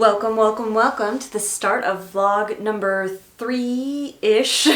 Welcome, welcome, welcome to the start of vlog number 3-ish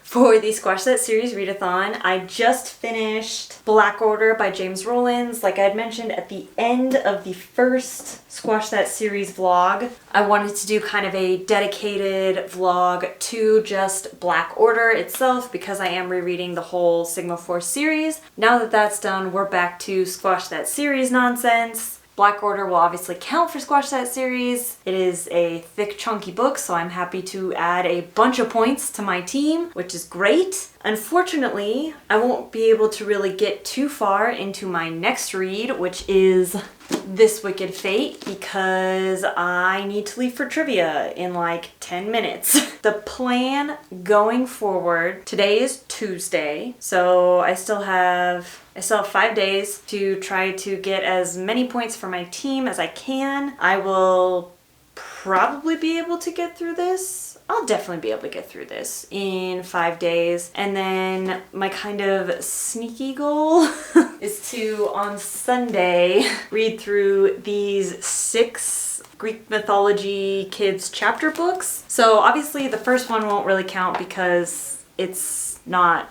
for the Squash That series readathon. I just finished Black Order by James Rowlands. Like I had mentioned at the end of the first Squash That series vlog, I wanted to do kind of a dedicated vlog to just Black Order itself because I am rereading the whole Sigma Force series. Now that that's done, we're back to Squash That series nonsense. Black Order will obviously count for Squash That series. It is a thick, chunky book, so I'm happy to add a bunch of points to my team, which is great. Unfortunately, I won't be able to really get too far into my next read, which is This Wicked Fate, because I need to leave for trivia in like 10 minutes. The plan going forward, today is Tuesday, so I still have 5 days to try to get as many points for my team as I can. I will probably be able to get through this. I'll definitely be able to get through this in 5 days. And then my kind of sneaky goal is to, on Sunday, read through these 6 Greek mythology kids chapter books. So obviously the first one won't really count because it's not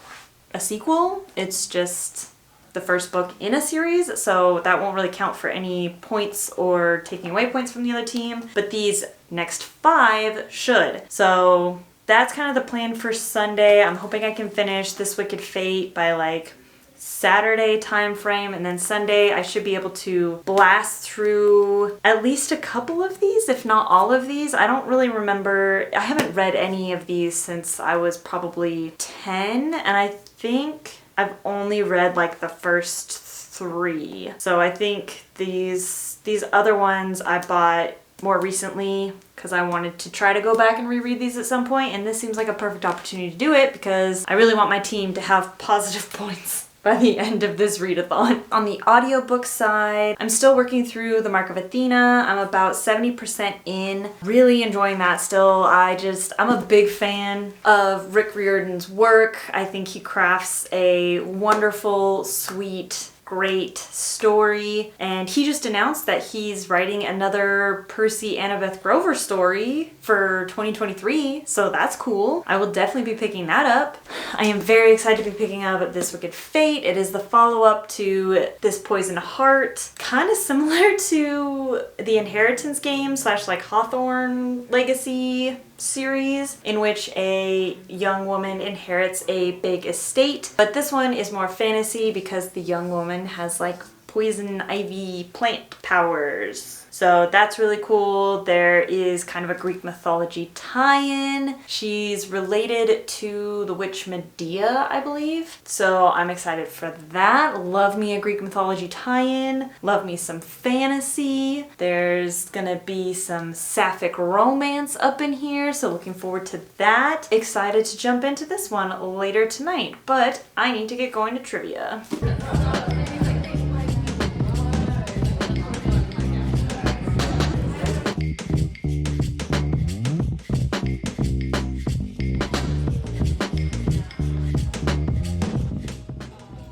a sequel. It's just the first book in a series, so that won't really count for any points or taking away points from the other team, but these next 5 should. So that's kind of the plan for Sunday. I'm hoping I can finish This Wicked Fate by like Saturday time frame, and then Sunday I should be able to blast through at least a couple of these, if not all of these. I don't really remember. I haven't read any of these since I was probably 10, and I think I've only read like the first 3. So I think these other ones I bought more recently because I wanted to try to go back and reread these at some point, and this seems like a perfect opportunity to do it because I really want my team to have positive points by the end of this readathon. On the audiobook side, I'm still working through the Mark of Athena. I'm about 70% in. Really enjoying that still. I'm a big fan of Rick Riordan's work. I think he crafts a wonderful, sweet, great story, and he just announced that he's writing another Percy Annabeth Grover story for 2023, so that's cool. I will definitely be picking that up. I am very excited to be picking up This Wicked Fate. It is the follow-up to This Poisoned Heart, kind of similar to the Inheritance game / like Hawthorne Legacy series, in which a young woman inherits a big estate, but this one is more fantasy because the young woman has like poison ivy plant powers. So that's really cool. There is kind of a Greek mythology tie-in. She's related to the witch Medea, I believe. So I'm excited for that. Love me a Greek mythology tie-in. Love me some fantasy. There's gonna be some sapphic romance up in here, so looking forward to that. Excited to jump into this one later tonight, but I need to get going to trivia.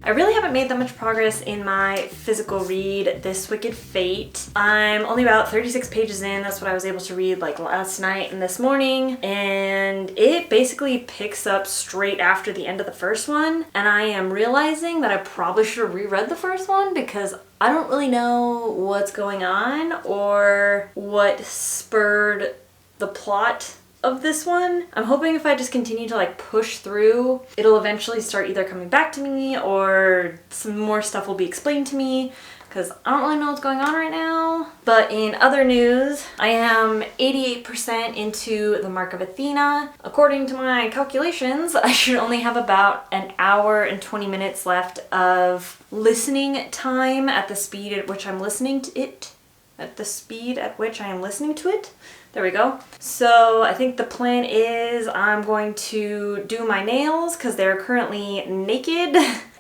I really haven't made that much progress in my physical read, This Wicked Fate. I'm only about 36 pages in. That's what I was able to read like last night and this morning, and it basically picks up straight after the end of the first one, and I am realizing that I probably should have reread the first one because I don't really know what's going on or what spurred the plot of this one. I'm hoping if I just continue to like push through, it'll eventually start either coming back to me or some more stuff will be explained to me, because I don't really know what's going on right now. But in other news, I am 88% into the Mark of Athena. According to my calculations, I should only have about an hour and 20 minutes left of listening time at the speed at which I'm listening to it. There we go. So I think the plan is I'm going to do my nails because they're currently naked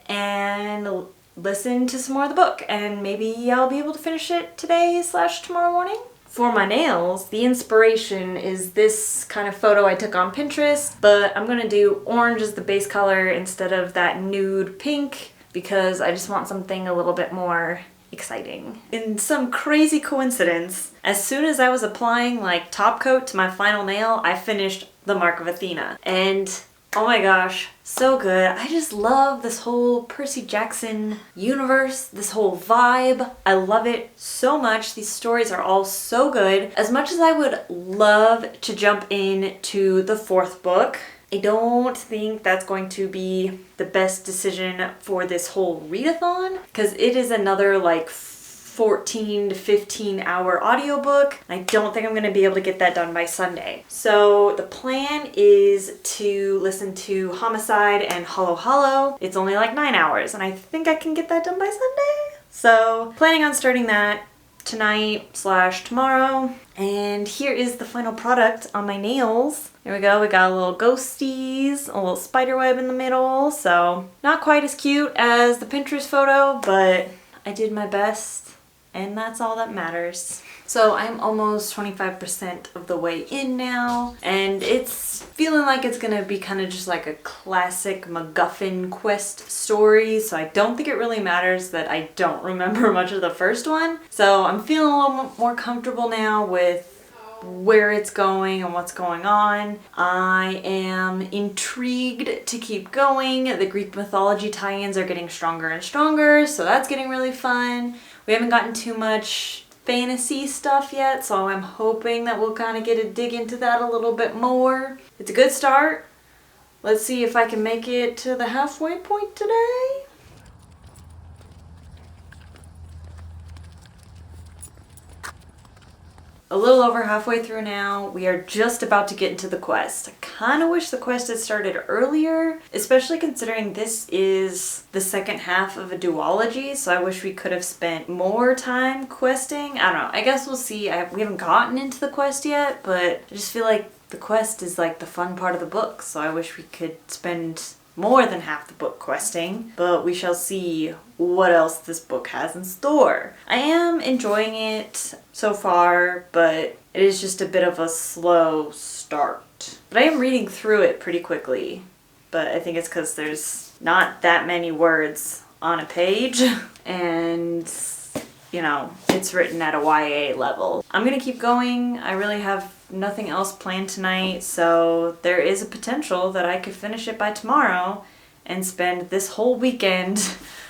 and listen to some more of the book, and maybe I'll be able to finish it today / tomorrow morning. For my nails, the inspiration is this kind of photo I took on Pinterest, but I'm gonna do orange as the base color instead of that nude pink because I just want something a little bit more exciting. In some crazy coincidence, as soon as I was applying like top coat to my final nail, I finished the Mark of Athena. And oh my gosh, so good. I just love this whole Percy Jackson universe, this whole vibe. I love it so much. These stories are all so good. As much as I would love to jump into the fourth book, I don't think that's going to be the best decision for this whole readathon, because it is another like 14 to 15 hour audiobook. I don't think I'm going to be able to get that done by Sunday. So the plan is to listen to Homicide and Halo Halo. It's only like 9 hours and I think I can get that done by Sunday. So planning on starting that tonight/tomorrow. And here is the final product on my nails. There we go, we got a little ghosties, a little spider web in the middle. So not quite as cute as the Pinterest photo, but I did my best. And that's all that matters. So I'm almost 25% of the way in now, and it's feeling like it's gonna be kind of just like a classic MacGuffin quest story, so I don't think it really matters that I don't remember much of the first one. So I'm feeling a little more comfortable now with where it's going and what's going on. I am intrigued to keep going. The Greek mythology tie-ins are getting stronger and stronger, so that's getting really fun. We haven't gotten too much fantasy stuff yet, so I'm hoping that we'll kind of get a dig into that a little bit more. It's a good start. Let's see if I can make it to the halfway point today. A little over halfway through now. We are just about to get into the quest. I kind of wish the quest had started earlier, especially considering this is the second half of a duology, so I wish we could have spent more time questing. I don't know. I guess we'll see. We haven't gotten into the quest yet, but I just feel like the quest is like the fun part of the book, so I wish we could spend more than half the book questing, but we shall see what else this book has in store. I am enjoying it so far, but it is just a bit of a slow start. But I am reading through it pretty quickly, but I think it's because there's not that many words on a page, and you know, it's written at a YA level. I'm gonna keep going. I really have nothing else planned tonight, so there is a potential that I could finish it by tomorrow and spend this whole weekend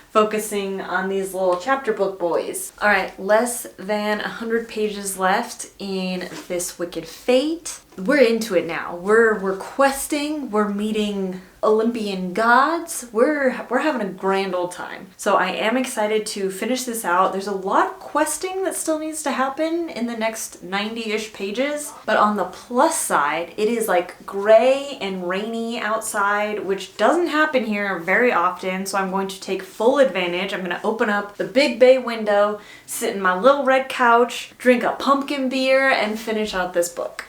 focusing on these little chapter book boys. All right, less than 100 pages left in this Wicked Fate. We're into it now. We're questing, we're meeting Olympian gods. We're having a grand old time. So I am excited to finish this out. There's a lot of questing that still needs to happen in the next 90-ish pages, but on the plus side, it is like gray and rainy outside, which doesn't happen here very often, so I'm going to take full advantage. I'm gonna open up the big bay window, sit in my little red couch, drink a pumpkin beer, and finish out this book.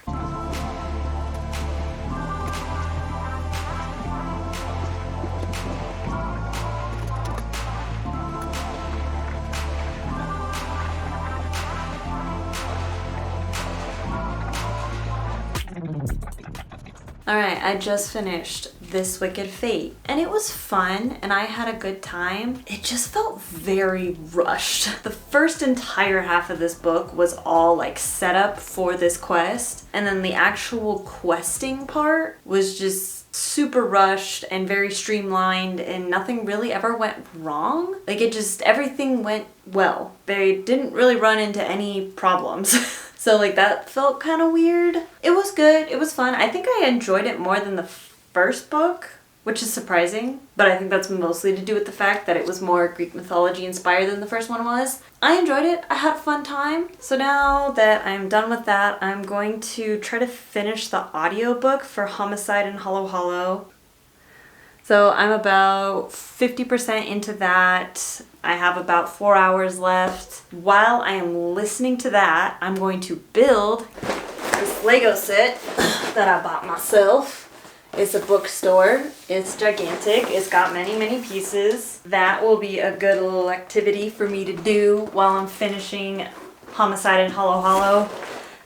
Alright, I just finished This Wicked Fate, and it was fun, and I had a good time. It just felt very rushed. The first entire half of this book was all like set up for this quest, and then the actual questing part was just super rushed and very streamlined, and nothing really ever went wrong. Like everything went well. They didn't really run into any problems. So like that felt kind of weird. It was good, it was fun. I think I enjoyed it more than the first book, which is surprising, but I think that's mostly to do with the fact that it was more Greek mythology inspired than the first one was. I enjoyed it, I had a fun time. So now that I'm done with that, I'm going to try to finish the audiobook for Homicide and Halo Halo. So I'm about 50% into that. I have about 4 hours left. While I am listening to that, I'm going to build this Lego set that I bought myself. It's a bookstore. It's gigantic. It's got many, many pieces. That will be a good little activity for me to do while I'm finishing Homicide and Halo Halo.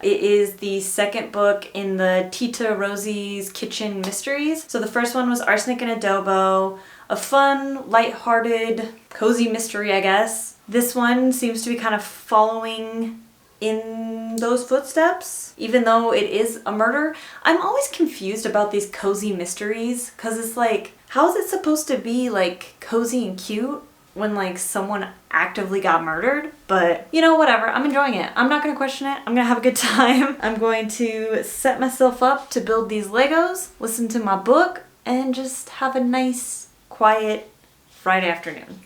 It is the second book in the Tita Rosie's Kitchen Mysteries. So the first one was Arsenic and Adobo, a fun, lighthearted, cozy mystery, I guess. This one seems to be kind of following in those footsteps, even though it is a murder. I'm always confused about these cozy mysteries, because it's like, how is it supposed to be like cozy and cute when like someone actively got murdered? But you know, whatever, I'm enjoying it. I'm not gonna question it. I'm gonna have a good time. I'm going to set myself up to build these Legos, listen to my book, and just have a nice, quiet Friday afternoon.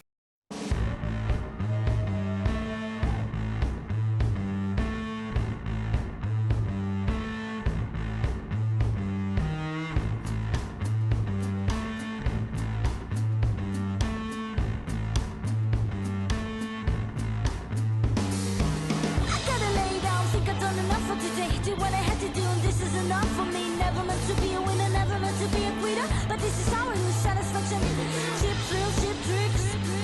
But this is how it was satisfaction. Chip thrill, chip tricks.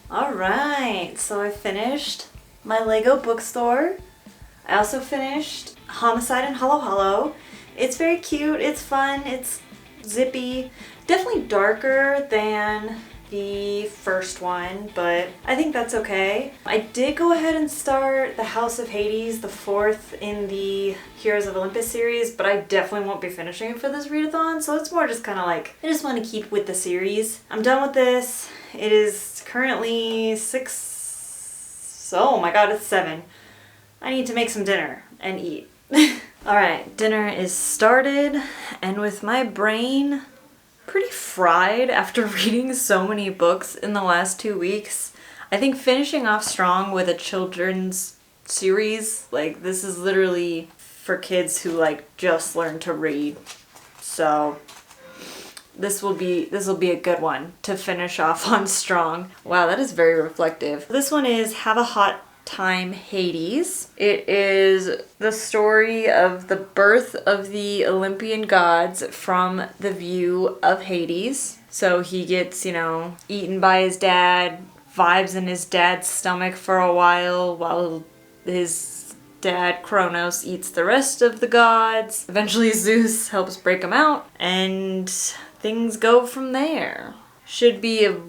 Alright, so I finished my Lego bookstore. I also finished Homicide and Halo Halo. It's very cute, it's fun, it's zippy. Definitely darker than the first one, but I think that's okay. I did go ahead and start The House of Hades, the fourth in the Heroes of Olympus series, but I definitely won't be finishing it for this readathon, so it's more just kind of like, I just want to keep with the series. I'm done with this. It is currently 6, oh my god, it's 7. I need to make some dinner and eat. Alright, dinner is started, and with my brain pretty fried after reading so many books in the last 2 weeks, I think finishing off strong with a children's series, like this is literally for kids who like just learned to read. So this will be a good one to finish off on strong. Wow, that is very reflective. This one is Have a Hot Time Hades. It is the story of the birth of the Olympian gods from the view of Hades. So he gets, eaten by his dad, vibes in his dad's stomach for a while his dad Kronos eats the rest of the gods. Eventually Zeus helps break him out, and things go from there. Should be a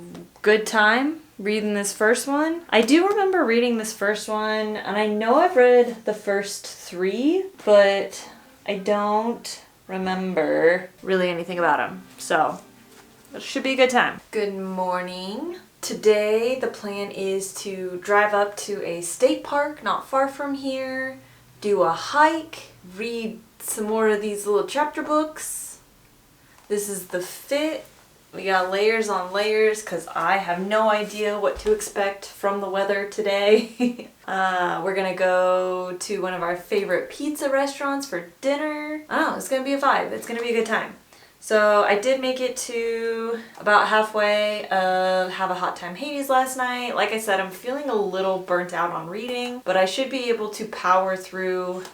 good time reading this first one. I do remember reading this first one, and I know I've read the first 3, but I don't remember really anything about them. So it should be a good time. Good morning. Today the plan is to drive up to a state park not far from here, do a hike, read some more of these little chapter books. This is the fit. We got layers on layers because I have no idea what to expect from the weather today. We're gonna go to one of our favorite pizza restaurants for dinner. Oh, it's gonna be a vibe. It's gonna be a good time. So I did make it to about halfway of Have a Hot Time Hades last night. Like I said, I'm feeling a little burnt out on reading, but I should be able to power through.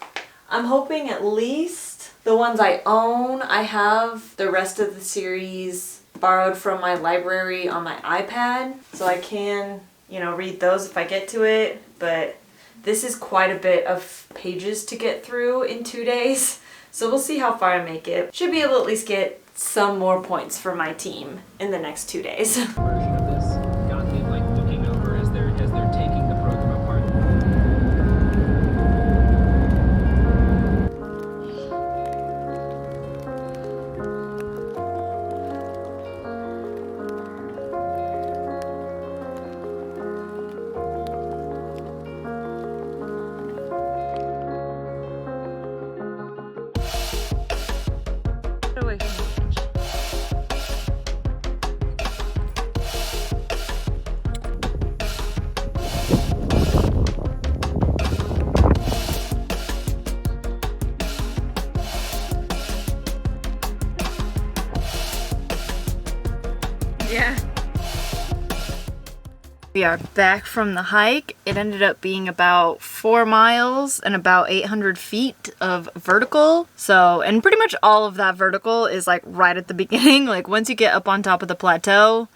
I'm hoping at least the ones I own. I have the rest of the series borrowed from my library on my iPad, so I can, read those if I get to it, but this is quite a bit of pages to get through in 2 days, so we'll see how far I make it. Should be able to at least get some more points for my team in the next 2 days. Yeah. We are back from the hike. It ended up being about 4 miles and about 800 feet of vertical. So, and pretty much all of that vertical is like right at the beginning. Like once you get up on top of the plateau,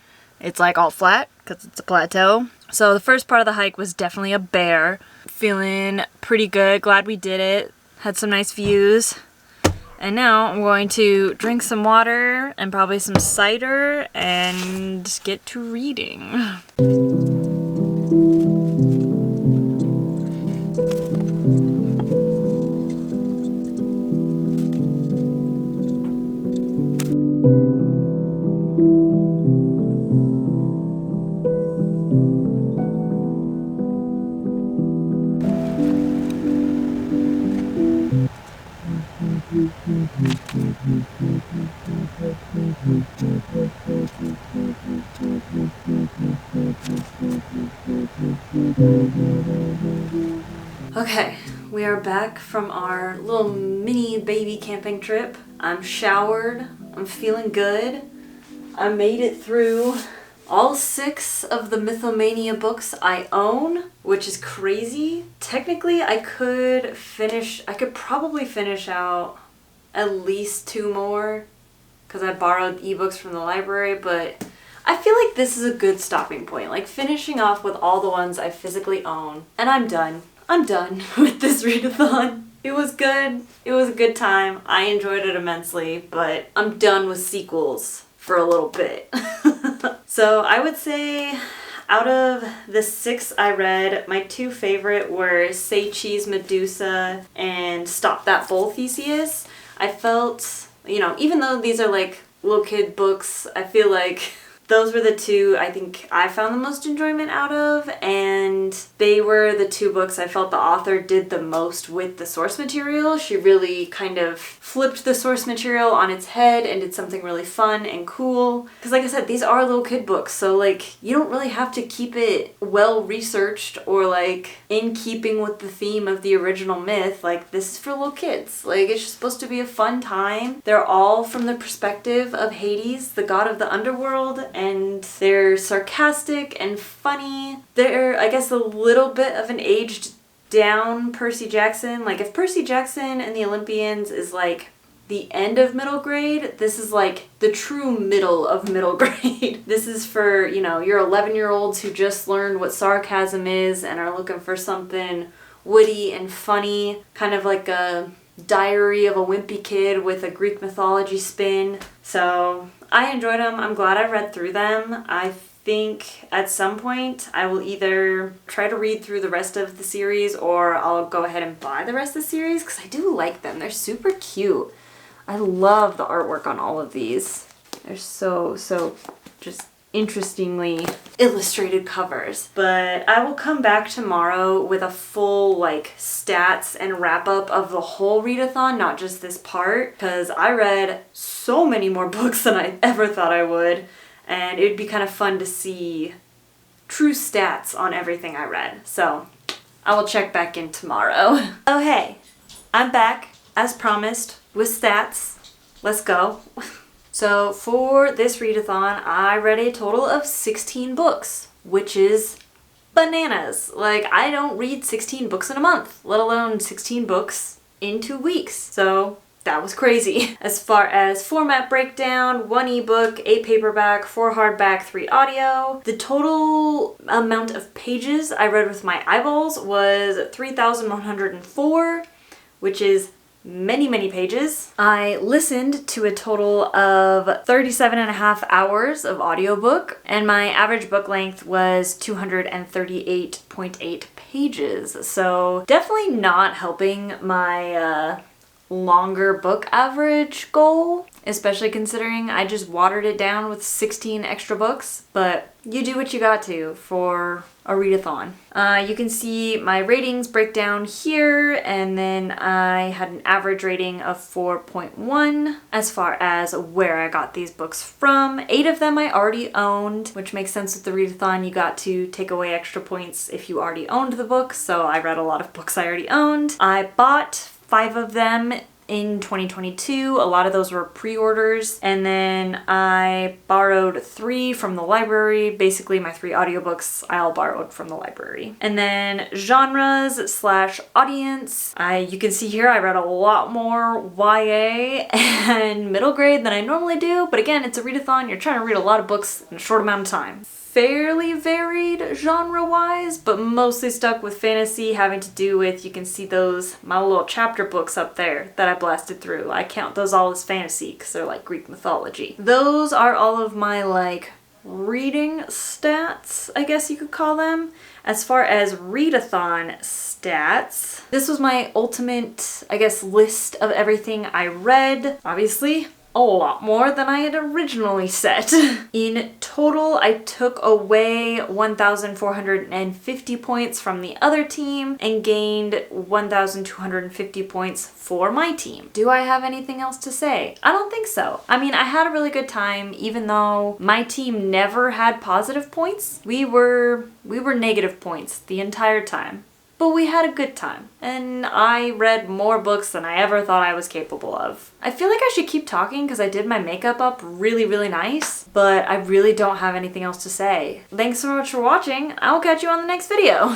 it's like all flat because it's a plateau. So the first part of the hike was definitely a bear. Feeling pretty good. Glad we did it. Had some nice views. And now I'm going to drink some water and probably some cider and get to reading. Okay, we are back from our little mini baby camping trip. I'm showered, I'm feeling good. I made it through all 6 of the Myth-o-Mania books I own, which is crazy. Technically, I could probably finish out at least 2 more because I borrowed ebooks from the library, but I feel like this is a good stopping point, like finishing off with all the ones I physically own. And I'm done. I'm done with this readathon. It was good. It was a good time. I enjoyed it immensely, but I'm done with sequels for a little bit. So I would say out of the 6 I read, my 2 favorite were Say Cheese Medusa and Stop That Bull Theseus. I felt, you know, even though these are like little kid books, I feel like those were the 2 I think I found the most enjoyment out of, and they were the 2 books I felt the author did the most with the source material. She really kind of flipped the source material on its head and did something really fun and cool. Because like I said, these are little kid books, so like you don't really have to keep it well researched or like in keeping with the theme of the original myth. Like this is for little kids. Like it's just supposed to be a fun time. They're all from the perspective of Hades, the god of the underworld, and they're sarcastic and funny. They're, I guess, a little bit of an aged down Percy Jackson. Like if Percy Jackson and the Olympians is like the end of middle grade, this is like the true middle of middle grade. This is for, you know, your 11-year-olds who just learned what sarcasm is and are looking for something witty and funny, kind of like a Diary of a Wimpy Kid with a Greek mythology spin. So I enjoyed them. I'm glad I read through them. I think at some point I will either try to read through the rest of the series or I'll go ahead and buy the rest of the series because I do like them. They're super cute. I love the artwork on all of these. They're so just interestingly illustrated covers. But I will come back tomorrow with a full like stats and wrap up of the whole readathon, not just this part, because I read so many more books than I ever thought I would, and it'd be kind of fun to see true stats on everything I read. So I will check back in tomorrow. Oh hey, I'm back as promised with stats. Let's go. So for this readathon, I read a total of 16 books, which is bananas. Like, I don't read 16 books in a month, let alone 16 books in 2 weeks. So that was crazy. As far as format breakdown, 1 ebook, 8 paperback, 4 hardback, 3 audio. The total amount of pages I read with my eyeballs was 3,104, which is many pages. I listened to a total of 37.5 hours of audiobook, and my average book length was 238.8 pages. So definitely not helping my longer book average goal, especially considering I just watered it down with 16 extra books, but you do what you got to for a readathon. You can see my ratings breakdown here, and then I had an average rating of 4.1 as far as where I got these books from. 8 of them I already owned, which makes sense with the readathon. You got to take away extra points if you already owned the book, so I read a lot of books I already owned. I bought 5 of them in 2022. A lot of those were pre-orders, and then I borrowed 3 from the library. Basically my 3 audiobooks I all borrowed from the library. And then genres slash audience, you can see here I read a lot more YA and middle grade than I normally do, but again, it's a readathon. You're trying to read a lot of books in a short amount of time. Fairly varied genre-wise, but mostly stuck with fantasy, having to do with, you can see those, my little chapter books up there that I blasted through. I count those all as fantasy because they're like Greek mythology. Those are all of my like reading stats, I guess you could call them. As far as readathon stats, this was my ultimate, I guess, list of everything I read. Obviously, a lot more than I had originally set. In total, I took away 1,450 points from the other team and gained 1,250 points for my team. Do I have anything else to say? I don't think so. I mean, I had a really good time, even though my team never had positive points. We were negative points the entire time. But we had a good time, and I read more books than I ever thought I was capable of. I feel like I should keep talking because I did my makeup up really nice, but I really don't have anything else to say. Thanks so much for watching. I will catch you on the next video.